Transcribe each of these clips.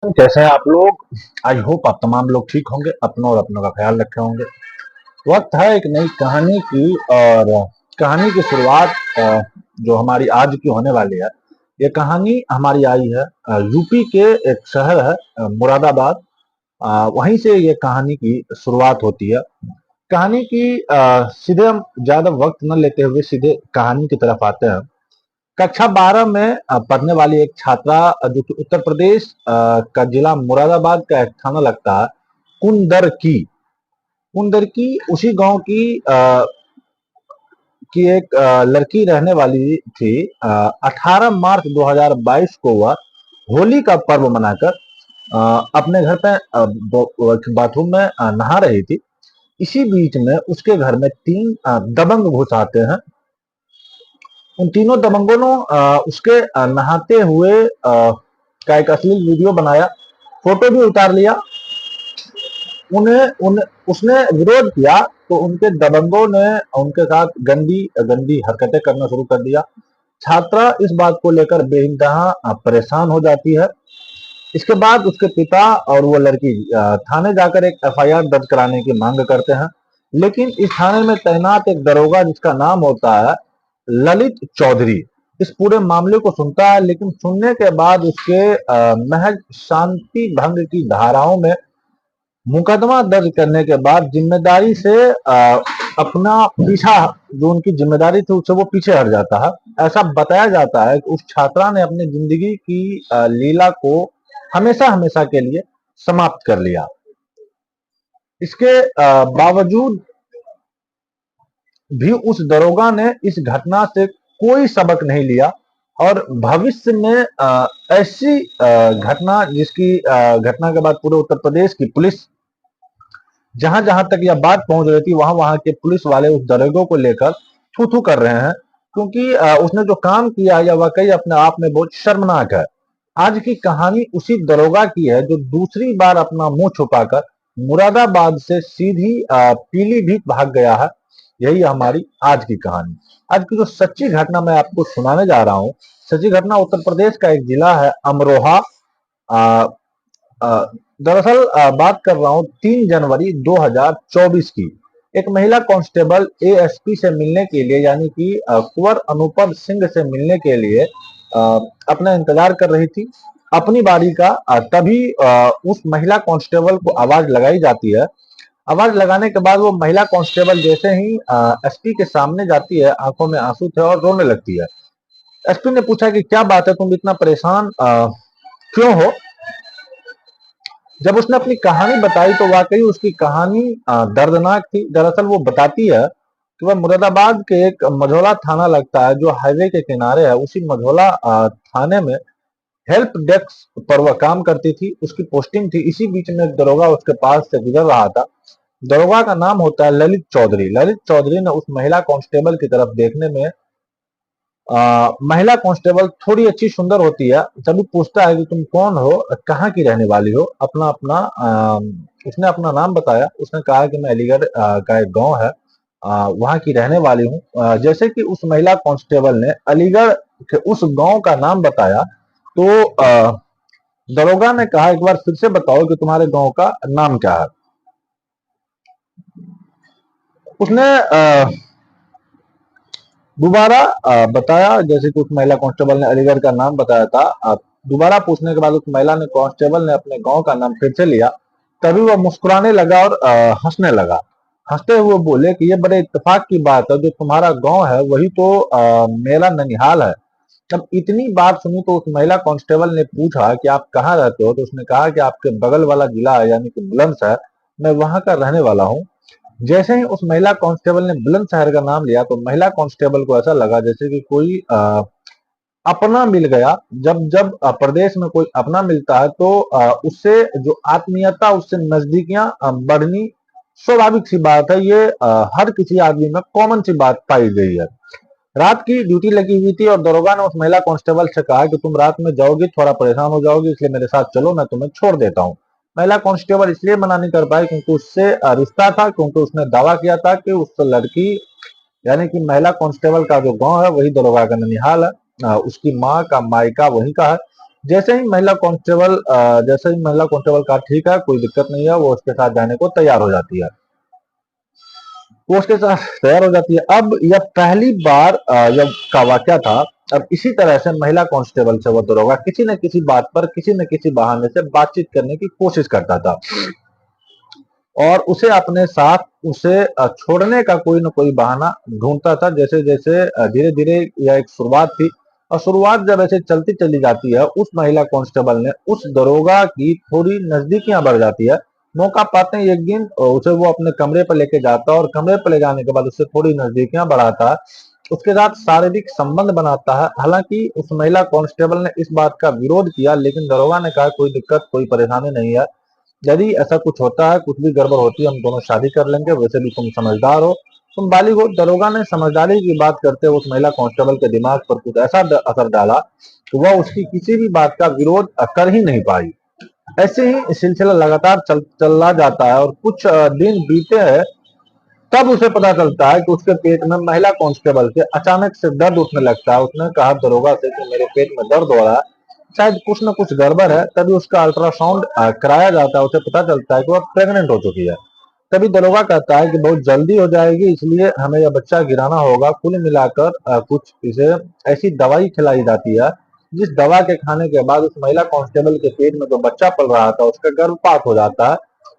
कैसे हैं आप लोग। आई होप आप तमाम लोग ठीक होंगे, अपनों और अपनों का ख्याल रखे होंगे। वक्त है एक नई कहानी की, और कहानी की शुरुआत जो हमारी आज की होने वाली है। ये कहानी हमारी आई है यूपी के एक शहर है मुरादाबाद। वहीं से ये कहानी की शुरुआत होती है। कहानी की सीधे हम ज्यादा वक्त न लेते हुए सीधे कहानी की तरफ आते हैं। कक्षा 12 में पढ़ने वाली एक छात्रा, जो कि उत्तर प्रदेश का जिला मुरादाबाद का एक थाना लगता है, कुंदर की कुंदर की उसी गांव की एक लड़की रहने वाली थी। 18 मार्च 2022 को वह होली का पर्व मनाकर अपने घर पे बाथरूम में नहा रही थी। इसी बीच में उसके घर में तीन दबंग घुस आते हैं। उन तीनों दबंगों ने उसके नहाते हुए का एक अश्लील वीडियो बनाया, फोटो भी उतार लिया। उन्हें उन उसने विरोध किया तो उनके दबंगों ने उनके साथ गंदी गंदी हरकतें करना शुरू कर दिया। छात्रा इस बात को लेकर बेइंतहा परेशान हो जाती है। इसके बाद उसके पिता और वो लड़की थाने जाकर एक एफआईआर दर्ज कराने की मांग करते हैं। लेकिन इस थाने में तैनात एक दरोगा, जिसका नाम होता है ललित चौधरी, इस पूरे मामले को सुनता है। लेकिन सुनने के बाद उसके महज शांति भंग की धाराओं में मुकदमा दर्ज करने के बाद जिम्मेदारी से अपना पीछा, जो उनकी जिम्मेदारी थी उससे वो पीछे हट जाता है। ऐसा बताया जाता है कि उस छात्रा ने अपनी जिंदगी की लीला को हमेशा हमेशा के लिए समाप्त कर लिया। इसके बावजूद भी उस दरोगा ने इस घटना से कोई सबक नहीं लिया, और भविष्य में ऐसी घटना, जिसकी घटना के बाद पूरे उत्तर प्रदेश की पुलिस, जहां जहां तक यह बात पहुंच रही थी, वहां वहां के पुलिस वाले उस दरोगा को लेकर थू थू कर रहे हैं। क्योंकि उसने जो काम किया यह वाकई अपने आप में बहुत शर्मनाक है। आज की कहानी उसी दरोगा की है जो दूसरी बार अपना मुंह छुपाकर मुरादाबाद से सीधी पीलीभीत भाग गया है। यही हमारी आज की कहानी। आज की जो सच्ची घटना मैं आपको सुनाने जा रहा हूँ, सच्ची घटना उत्तर प्रदेश का एक जिला है अमरोहा। आ, आ, दरअसल बात कर रहा हूँ 3 जनवरी 2024 की। एक महिला कांस्टेबल एएसपी से मिलने के लिए, यानी कि कुंवर अनुपम सिंह से मिलने के लिए अपना इंतजार कर रही थी अपनी बारी का। तभी उस महिला कांस्टेबल को आवाज लगाई जाती है। आवाज लगाने के बाद वो महिला कांस्टेबल जैसे ही एसपी के सामने जाती है, आंखों में आंसू थे और रोने लगती है। एसपी ने पूछा कि क्या बात है, तुम इतना परेशान क्यों हो। जब उसने अपनी कहानी बताई तो वाकई उसकी कहानी दर्दनाक थी। दरअसल वो बताती है कि वह मुरादाबाद के एक मझौला थाना लगता है जो हाईवे के किनारे है। उसी मझौला थाने में हेल्प डेस्क पर वह काम करती थी, उसकी पोस्टिंग थी। इसी बीच में एक दरोगा उसके पास से गुजर रहा था। दरोगा का नाम होता है ललित चौधरी। ललित चौधरी ने उस महिला कांस्टेबल की तरफ देखने में, महिला कांस्टेबल थोड़ी अच्छी सुंदर होती है, तभी पूछता है कि तुम कौन हो, कहाँ की रहने वाली हो। अपना अपना उसने अपना नाम बताया। उसने कहा कि मैं अलीगढ़ का एक गांव है, वहां की रहने वाली हूँ। जैसे कि उस महिला कांस्टेबल ने अलीगढ़ के उस गांव का नाम बताया, तो दरोगा ने कहा एक बार फिर से बताओ कि तुम्हारे गांव का नाम क्या है। उसने दोबारा बताया, जैसे कि उस महिला कांस्टेबल ने अलीगढ़ का नाम बताया था। दोबारा पूछने के बाद उस महिला ने कांस्टेबल ने अपने गांव का नाम फिर से लिया। तभी वह मुस्कुराने लगा और हंसने लगा। हंसते हुए बोले कि ये बड़े इत्तेफाक की बात है, जो तुम्हारा गांव है वही तो मेरा ननिहाल है। जब इतनी बात सुनी तो उस महिला कांस्टेबल ने पूछा कि आप कहाँ रहते हो, तो उसने कहा कि आपके बगल वाला जिला है, यानी कि बुलंदशहर, मैं वहां का रहने वाला हूँ। जैसे ही उस महिला कांस्टेबल ने बुलंदशहर का नाम लिया तो महिला कांस्टेबल को ऐसा लगा जैसे कि कोई अपना मिल गया। जब जब प्रदेश में कोई अपना मिलता है तो उससे जो आत्मीयता, उससे नजदीकियां बढ़नी स्वाभाविक सी बात है। ये हर किसी आदमी में कॉमन सी बात पाई गई है। रात की ड्यूटी लगी हुई थी और दरोगा ने उस महिला कांस्टेबल से कहा कि तुम रात में जाओगी, थोड़ा परेशान हो जाओगी, इसलिए मेरे साथ चलो, मैं तुम्हें छोड़ देता हूँ। महिला कांस्टेबल इसलिए मना नहीं कर पाई क्योंकि उससे रिश्ता था, क्योंकि उसने दावा किया था कि उस लड़की, यानी कि महिला कांस्टेबल का जो गांव है वही दरोगा का ननिहाल है। उसकी माँ का मायका वहीं का है। जैसे ही महिला कांस्टेबल कहा ठीक है कोई दिक्कत नहीं है, वो उसके साथ जाने को तैयार हो जाती है। वो उसके साथ तैयार हो जाती है। अब यह पहली बार जब का वाकया था। अब इसी तरह से महिला कांस्टेबल से वो दरोगा किसी न किसी बात पर किसी न किसी बहाने से बातचीत करने की कोशिश करता था और उसे अपने साथ उसे छोड़ने का कोई न कोई बहाना ढूंढता था। जैसे जैसे धीरे धीरे यह एक शुरुआत थी और शुरुआत जब ऐसे चलती चली जाती है, उस महिला कांस्टेबल ने उस दरोगा की थोड़ी नजदीकियां बढ़ जाती है। मौका पाते ही एक दिन उसे वो अपने कमरे पर लेके जाता है और कमरे पर ले जाने के बाद उससे थोड़ी नजदीकियां बढ़ाता है, उसके साथ शारीरिक संबंध बनाता है। हालांकि उस महिला कांस्टेबल ने इस बात का विरोध किया, लेकिन दरोगा ने कहा कोई दिक्कत कोई परेशानी नहीं है, यदि ऐसा कुछ होता है, कुछ भी गड़बड़ होती है, हम दोनों शादी कर लेंगे, वैसे भी तुम समझदार हो, तुम बालिग हो। दरोगा ने समझदारी की बात करते हुए उस महिला कांस्टेबल के दिमाग पर कुछ ऐसा असर डाला कि वह उसकी किसी भी बात का विरोध कर ही नहीं पाई। ऐसे ही सिलसिला लगातार चला जाता है और कुछ दिन बीते हैं। तब उसे पता चलता है कि उसके पेट में महिला कांस्टेबल के अचानक से दर्द उठने लगता है। उसने कहा दरोगा से कि मेरे पेट में दर्द हो रहा है, शायद कुछ न कुछ गड़बड़ है। तभी उसका अल्ट्रासाउंड कराया जाता है, उसे पता चलता है कि वह प्रेग्नेंट हो चुकी है। तभी दरोगा कहता है कि बहुत जल्दी हो जाएगी, इसलिए हमें यह बच्चा गिराना होगा। कुल मिलाकर कुछ इसे ऐसी दवाई खिलाई जाती है जिस दवा के खाने के बाद उस महिला कांस्टेबल के पेट में जो बच्चा पल रहा था उसका गर्भपात हो जाता है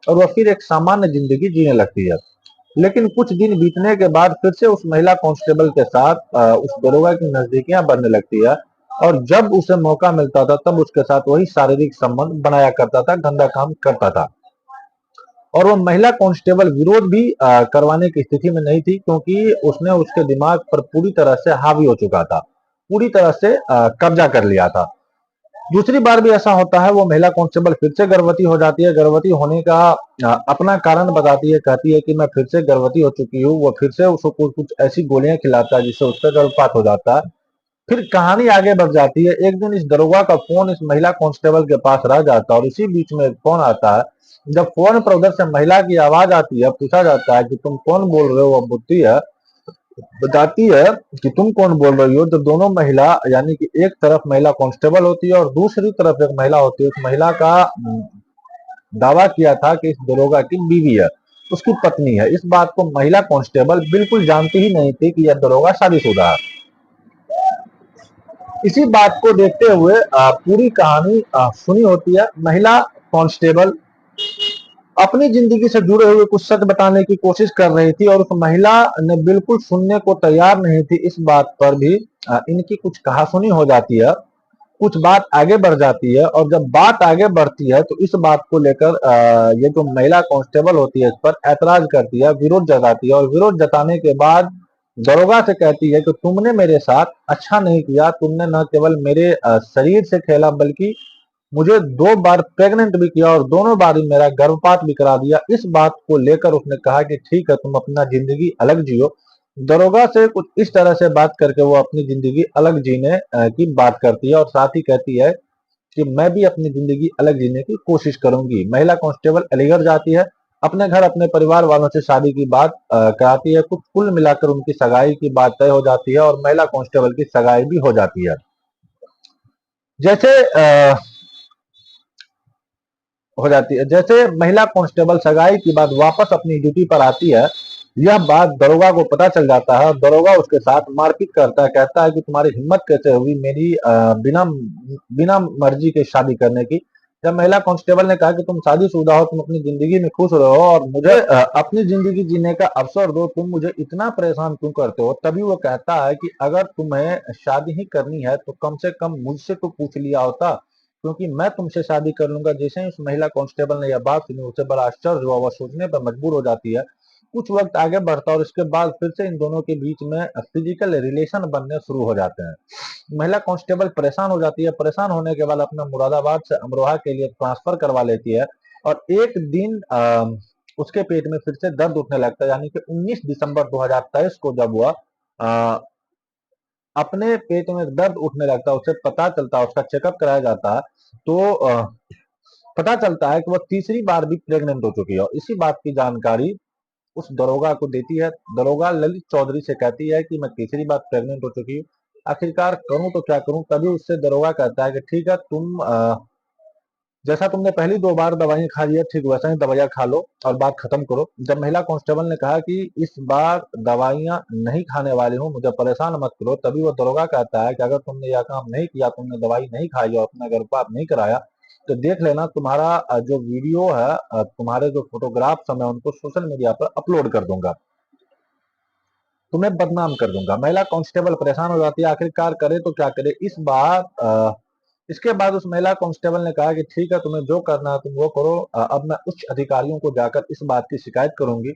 और वह फिर एक सामान्य जिंदगी जीने लगती है। लेकिन कुछ दिन बीतने के बाद फिर से उस महिला कांस्टेबल के साथ उस दरोगा की नजदीकियां बढ़ने लगती है और जब उसे मौका मिलता था तब उसके साथ वही शारीरिक संबंध बनाया करता था, गंदा काम करता था। और वो महिला कांस्टेबल विरोध भी करवाने की स्थिति में नहीं थी, क्योंकि उसने उसके दिमाग पर पूरी तरह से हावी हो चुका था, पूरी तरह से कब्जा कर लिया था। दूसरी बार भी ऐसा होता है, वो महिला कांस्टेबल फिर से गर्भवती हो जाती है। गर्भवती होने का अपना कारण बताती है, कहती है कि मैं फिर से गर्भवती हो चुकी हूँ। वो फिर से उसको कुछ ऐसी गोलियां खिलाता है जिससे उसका गर्भपात हो जाता है। फिर कहानी आगे बढ़ जाती है। एक दिन इस दरोगा का फोन इस महिला कांस्टेबल के पास रह जाता है और इसी बीच में एक फोन आता है। जब फोन पर उधर से महिला की आवाज आती है, पूछा जाता है कि तुम कौन बोल रहे हो, वो बोलती है, बताती है कि तुम कौन बोल रही हो। तो दोनों महिला, यानी कि एक तरफ महिला कांस्टेबल होती है और दूसरी तरफ एक महिला होती है। उस महिला का दावा किया था कि इस दरोगा की बीवी है, उसकी पत्नी है। इस बात को महिला कांस्टेबल बिल्कुल जानती ही नहीं थी कि यह दरोगा शादीशुदा है। इसी बात को देखते हुए पूरी कहानी सुनी होती है। महिला कांस्टेबल अपनी जिंदगी से जुड़े हुए कुछ सच बताने की कोशिश कर रही थी और उस महिला ने बिल्कुल सुनने को तैयार नहीं थी। इस बात पर भी इनकी कुछ कहासुनी हो जाती है, कुछ बात आगे बढ़ जाती है और जब बात आगे बढ़ती है तो इस बात को लेकर ये जो महिला कांस्टेबल होती है इस पर ऐतराज करती है, विरोध जताती है और विरोध जताने के बाद दरोगा से कहती है कि तुमने मेरे साथ अच्छा नहीं किया, तुमने न केवल मेरे शरीर से खेला बल्कि मुझे 2 बार प्रेग्नेंट भी किया और दोनों बार ही मेरा गर्भपात भी करा दिया। इस बात को लेकर उसने कहा कि ठीक है तुम अपना जिंदगी अलग जियो। दरोगा से कुछ इस तरह से बात करके वो अपनी जिंदगी अलग जीने की बात करती है और साथ ही कहती है कि मैं भी अपनी जिंदगी अलग जीने की कोशिश करूंगी। महिला कांस्टेबल अलीगढ़ जाती है, अपने घर अपने परिवार वालों से शादी की बात कराती है। कुछ कुल मिलाकर उनकी सगाई की बात तय हो जाती है और महिला कांस्टेबल की सगाई भी हो जाती है। जैसे जैसे महिला कांस्टेबल सगाई के बाद वापस अपनी ड्यूटी पर आती है, यह बात दरोगा को पता चल जाता है और दरोगा उसके साथ मारपीट करता है। कहता है कि तुम्हारी हिम्मत कैसे हुई मेरी बिना बिना मर्जी के शादी करने की। जब महिला कांस्टेबल ने कहा कि तुम शादीशुदा हो, तुम अपनी जिंदगी में खुश रहो और मुझे अपनी जिंदगी जीने का अवसर दो, तुम मुझे इतना परेशान क्यों करते हो। तभी वो कहता है कि अगर तुम्हें शादी ही करनी है तो कम से कम मुझसे तो पूछ लिया होता, क्योंकि मैं तुमसे शादी कर लूंगा। जैसे ही उस महिला कांस्टेबल ने यह बात सुनी उसे बड़ा आश्चर्य हुआ, वह सोचने पर मजबूर हो जाती है। कुछ वक्त आगे बढ़ता है और इसके बाद फिर से इन दोनों के बीच में फिजिकल रिलेशन बनने शुरू हो जाते हैं। महिला कांस्टेबल परेशान हो जाती है, परेशान होने के बाद अपना मुरादाबाद से अमरोहा के लिए ट्रांसफर करवा लेती है और एक दिन उसके पेट में फिर से दर्द उठने लगता है, यानी कि 19 दिसंबर 2023 को जब वह अपने पेट में दर्द उठने लगता है, उसे पता चलता है, उसका चेकअप कराया जाता है तो पता चलता है कि वह तीसरी बार भी प्रेग्नेंट हो चुकी है और इसी बात की जानकारी उस दरोगा को देती है। दरोगा ललित चौधरी से कहती है कि मैं तीसरी बार प्रेग्नेंट हो चुकी हूँ, आखिरकार करूं तो क्या करूं। तभी उससे दरोगा कहता है कि ठीक है, तुम जैसा तुमने पहली 2 बार दवाइयां खा ली है, ठीक वैसा ही दवाइयां खा लो और बात खत्म करो। जब महिला कांस्टेबल ने कहा कि इस बार दवाइयां नहीं खाने वाली हूं, मुझे परेशान मत करो, तभी वो दरोगा कहता है कि अगर तुमने यह काम नहीं किया, तुमने दवाई नहीं खाई और अपना गर्भपात नहीं कराया, तो देख लेना तुम्हारा जो वीडियो है, तुम्हारे जो फोटोग्राफ्स है, मैं उनको सोशल मीडिया पर अपलोड कर दूंगा, तुम्हें बदनाम कर दूंगा। महिला कांस्टेबल परेशान हो जाती है, आखिरकार करे तो क्या करे। इस बार इसके बाद उस महिला कांस्टेबल ने कहा कि ठीक है, तुम्हें जो करना है तुम वो करो। अब मैं उच्च अधिकारियों को जाकर इस बात की शिकायत करूंगी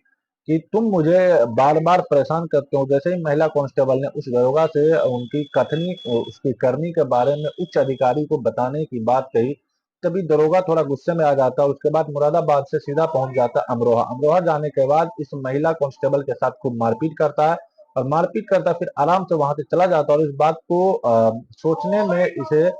कि तुम मुझे बार बार परेशान करते हो। जैसे ही महिला कांस्टेबल ने उस दरोगा से उनकी कथनी, उसकी करनी के बारे में उच्च अधिकारी को बताने की बात कही, तभी दरोगा थोड़ा गुस्से में आ जाता है। उसके बाद मुरादाबाद से सीधा पहुंच जाता है अमरोहा। अमरोहा जाने के बाद इस महिला कांस्टेबल के साथ खूब मारपीट करता है और मारपीट करता फिर आराम से वहां से चला जाता है। और इस बात को सोचने में इसे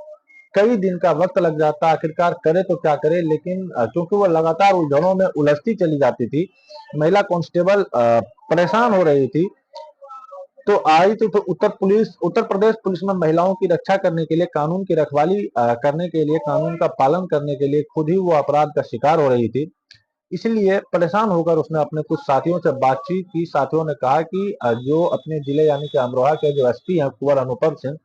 कई दिन का वक्त लग जाता। आखिरकार करे तो क्या करे, लेकिन क्योंकि वो लगातार उलझनों में उलझती चली जाती थी, महिला कांस्टेबल परेशान हो रही थी, तो आई थी। तो उत्तर प्रदेश पुलिस में महिलाओं की रक्षा करने के लिए, कानून की रखवाली करने के लिए, कानून का पालन करने के लिए खुद ही वो अपराध का शिकार हो रही थी। इसलिए परेशान होकर उसने अपने कुछ साथियों से बातचीत की। साथियों ने कहा कि जो अपने जिले यानी कि अमरोहा के जो एसपी हैं कुंवर अनुपम सिंह,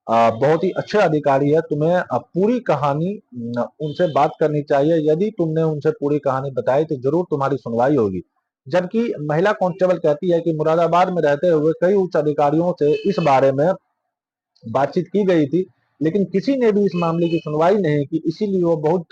बहुत ही अच्छे अधिकारी है, तुम्हें पूरी कहानी उनसे बात करनी चाहिए। यदि तुमने उनसे पूरी कहानी बताई तो जरूर तुम्हारी सुनवाई होगी। जबकि महिला कांस्टेबल कहती है कि मुरादाबाद में रहते हुए कई उच्च अधिकारियों से इस बारे में बातचीत की गई थी, लेकिन किसी ने भी इस मामले की सुनवाई नहीं की। इसीलिए वो बहुत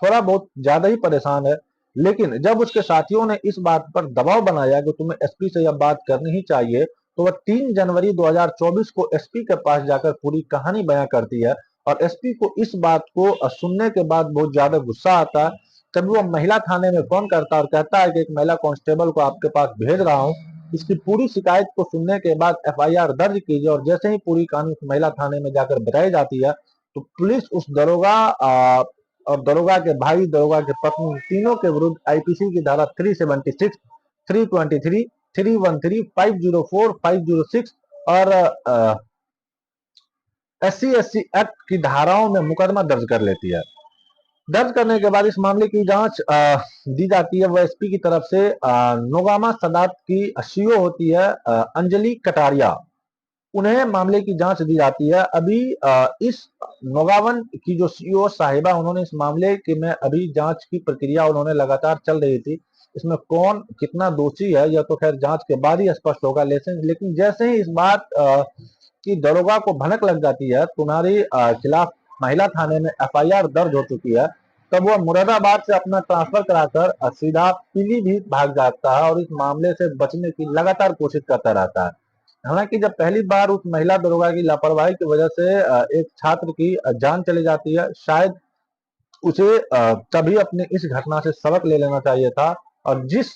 थोड़ा बहुत ज्यादा ही परेशान है। लेकिन जब उसके साथियों ने इस बात पर दबाव बनाया कि तुम्हें एसपी से यह बात करनी ही चाहिए, तो वह 3 जनवरी 2024 को एसपी के पास जाकर पूरी कहानी बयां करती है। और एसपी को इस बात को सुनने के बाद बहुत ज्यादा गुस्सा आता है। तभी वो महिला थाने में फोन करता है और कहता है कि एक महिला कांस्टेबल को आपके पास भेज रहा हूं, इसकी पूरी शिकायत को सुनने के बाद एफआईआर दर्ज कीजिए। और जैसे ही पूरी कहानी महिला थाने में जाकर बताई जाती है, तो पुलिस उस दरोगा और दरोगा के भाई, दरोगा के पत्नी, तीनों के विरुद्ध आईपीसी की धारा 376, 323, 313, 504, 506 और SC/SC एक्ट की धाराओं में मुकदमा दर्ज कर लेती है। दर्ज करने के बाद इस मामले की जांच दी जाती है। वो एसपी की तरफ से नोगामा सदात की सीओ होती है अंजलि कटारिया, उन्हें मामले की जांच दी जाती है। अभी इस नोगावन की जो सीईओ साहिबा, उन्होंने इस मामले की में अभी जांच की प्रक्रिया उन्होंने लगातार चल रही थी। इसमें कौन कितना दोषी है यह तो खैर जांच के बाद ही स्पष्ट होगा। लेकिन जैसे ही इस बात की दरोगा को भनक लग जाती है, तुम्हारी खिलाफ महिला थाने में एफआईआर दर्ज हो चुकी है, तब वह मुरादाबाद से अपना ट्रांसफर कराकर सीधा पीलीभीत भाग जाता है और इस मामले से बचने की लगातार कोशिश करता रहता है। हालांकि जब पहली बार उस महिला दरोगा की लापरवाही की वजह से एक छात्र की जान चली जाती है, शायद उसे तभी अपने इस घटना से सबक ले लेना चाहिए था। और जिस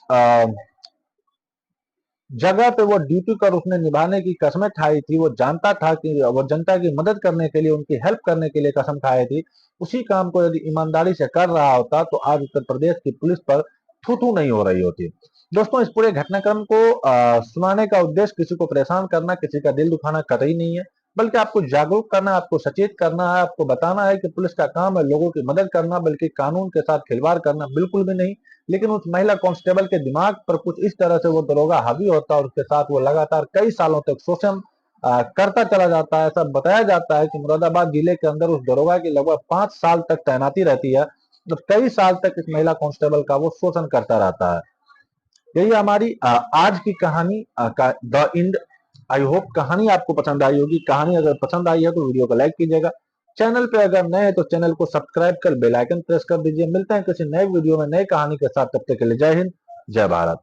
जगह पे वो ड्यूटी कर उसने निभाने की कसमें खाई थी, वो जानता था कि वो जनता की मदद करने के लिए, उनकी हेल्प करने के लिए कसम खाई थी, उसी काम को यदि ईमानदारी से कर रहा होता तो आज उत्तर प्रदेश की पुलिस पर थू थू नहीं हो रही होती। दोस्तों, इस पूरे घटनाक्रम को सुनाने का उद्देश्य किसी को परेशान करना, किसी का दिल दुखाना कतई नहीं है, बल्कि आपको जागरूक करना, आपको सचेत करना है, आपको बताना है कि पुलिस का काम है लोगों की मदद करना, बल्कि कानून के साथ खिलवाड़ करना बिल्कुल भी नहीं। लेकिन उस महिला कांस्टेबल के दिमाग पर कुछ इस तरह से वो दरोगा हावी होता है और उसके साथ वो लगातार कई सालों तक शोषण करता चला जाता है। ऐसा बताया जाता है कि मुरादाबाद जिले के अंदर उस दरोगा की लगभग 5 साल तक तैनाती रहती है और कई साल तक इस महिला कांस्टेबल का वो शोषण करता रहता है। यही हमारी आज की कहानी का द इंड। आई होप कहानी आपको पसंद आई होगी। कहानी अगर पसंद आई है तो वीडियो को लाइक कीजिएगा। चैनल पे अगर नए हैं तो चैनल को सब्सक्राइब कर बेल आइकन प्रेस कर दीजिए। मिलते हैं किसी नए वीडियो में नई कहानी के साथ। तब तक के लिए जय हिंद, जय भारत।